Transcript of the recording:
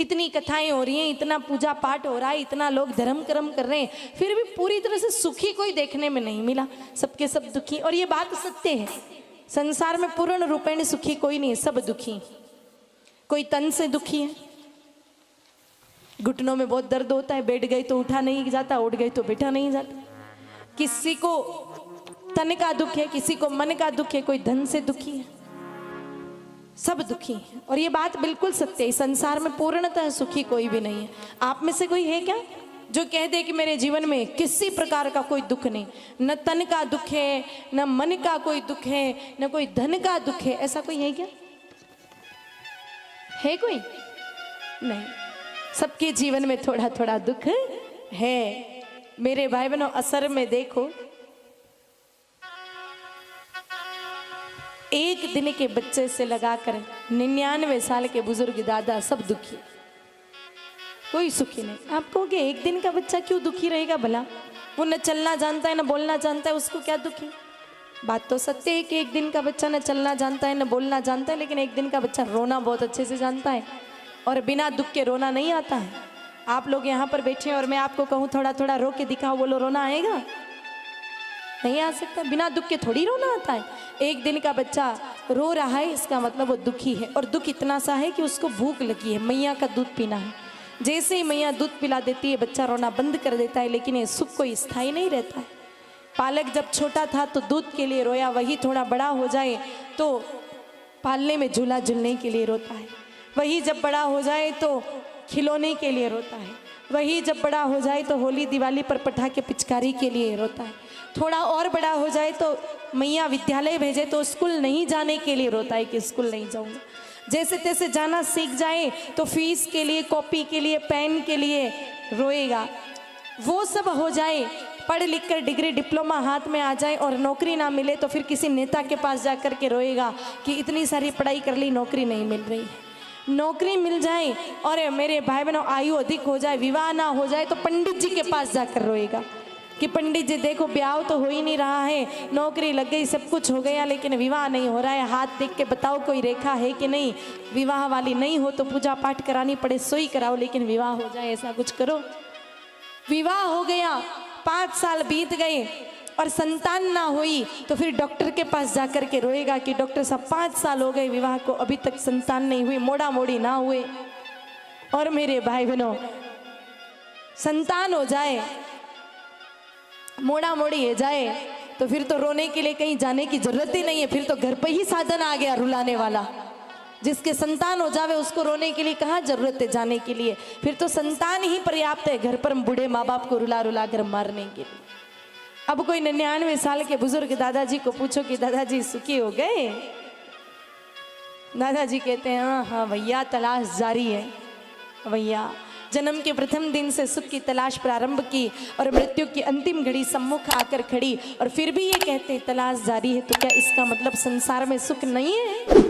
इतनी कथाएं हो रही हैं, इतना पूजा पाठ हो रहा है, इतना लोग धर्म कर्म कर रहे हैं, फिर भी पूरी तरह से सुखी कोई देखने में नहीं मिला, सबके सब दुखी। और ये बात सत्य है, संसार में पूर्ण रूपेण सुखी कोई नहीं है, सब दुखी। कोई तन से दुखी है, घुटनों में बहुत दर्द होता है, बैठ गए तो उठा नहीं जाता, उठ गए तो बैठा नहीं जाता। किसी को तन का दुख है, किसी को मन का दुख है, कोई धन से दुखी है, सब दुखी है। और ये बात बिल्कुल सत्य है, संसार में पूर्णतः सुखी कोई भी नहीं है। आप में से कोई है क्या जो कह दे कि मेरे जीवन में किसी प्रकार का कोई दुख नहीं, न तन का दुख है, न मन का कोई दुख है, न कोई धन का दुख है? ऐसा कोई है क्या? है कोई? नहीं, सबके जीवन में थोड़ा थोड़ा दुख है। मेरे भाई बहनों, असर में देखो, एक दिन के बच्चे से लगाकर 99 साल के बुजुर्ग दादा सब दुखी, कोई सुखी नहीं। आप कहोगे एक दिन का बच्चा क्यों दुखी रहेगा भला? वो न चलना जानता है न बोलना जानता है, उसको क्या दुख है? बात तो सत्य है कि एक दिन का बच्चा न चलना जानता है न बोलना जानता है, लेकिन एक दिन का बच्चा रोना बहुत अच्छे से जानता है, और बिना दुख के रोना नहीं आता है। आप लोग यहाँ पर बैठे हैं और मैं आपको कहूँ थोड़ा थोड़ा रो के दिखाओ, बोलो, रोना आएगा? नहीं आ सकता। बिना दुख के थोड़ी रोना आता है। एक दिन का बच्चा रो रहा है, इसका मतलब वो दुखी है, और दुख इतना सा है कि उसको भूख लगी है, मैया का दूध पीना है। जैसे ही मैया दूध पिला देती है, बच्चा रोना बंद कर देता है, लेकिन ये सुख कोई स्थायी नहीं रहता है। पालक जब छोटा था तो दूध के लिए रोया, वही थोड़ा बड़ा हो जाए तो पालने में झूला झूलने के लिए रोता है, वही जब बड़ा हो जाए तो खिलौने के लिए रोता है, वही जब बड़ा हो जाए तो होली दिवाली पर पटाखे पिचकारी के लिए रोता है, थोड़ा और बड़ा हो जाए तो मैया विद्यालय भेजे तो स्कूल नहीं जाने के लिए रोता है कि स्कूल नहीं जाऊंगा। जैसे तैसे जाना सीख जाए तो फीस के लिए, कॉपी के लिए, पेन के लिए रोएगा। वो सब हो जाए, पढ़ लिख कर डिग्री डिप्लोमा हाथ में आ जाए और नौकरी ना मिले तो फिर किसी नेता के पास जा कर के रोएगा कि इतनी सारी पढ़ाई कर ली, नौकरी नहीं मिल रही है। नौकरी मिल जाए और मेरे भाई बहनों आयु अधिक हो जाए, विवाह ना हो जाए तो पंडित जी के पास जाकर रोएगा कि पंडित जी देखो, ब्याह तो हो ही नहीं रहा है, नौकरी लग गई, सब कुछ हो गया, लेकिन विवाह नहीं हो रहा है, हाथ देख के बताओ कोई रेखा है कि नहीं? विवाह वाली नहीं हो तो पूजा पाठ करानी पड़े सोई कराओ, लेकिन विवाह हो जाए, ऐसा कुछ करो। विवाह हो गया, 5 साल बीत गए और संतान ना हुई तो फिर डॉक्टर के पास जाकर के रोएगा कि डॉक्टर साहब 5 साल हो गए विवाह को, अभी तक संतान नहीं हुई, मोड़ा मोड़ी ना हुए। और मेरे भाई बहनों, संतान हो जाए, मोड़ा मोड़ी हो जाए तो फिर तो रोने के लिए कहीं जाने की जरूरत ही नहीं है, फिर तो घर पे ही साधन आ गया रुलाने वाला। जिसके संतान हो जावे उसको रोने के लिए कहाँ जरूरत है जाने के लिए, फिर तो संतान ही पर्याप्त है घर पर बूढ़े माँ बाप को रुला रुला कर मारने के लिए। अब कोई 99 साल के बुजुर्ग दादाजी को पूछो कि दादाजी सुखी हो गए? दादाजी कहते हैं हाँ हाँ भैया, तलाश जारी है भैया। जन्म के प्रथम दिन से सुख की तलाश प्रारंभ की और मृत्यु की अंतिम घड़ी सम्मुख आकर खड़ी, और फिर भी ये कहते हैं तलाश जारी है। तो क्या इसका मतलब संसार में सुख नहीं है?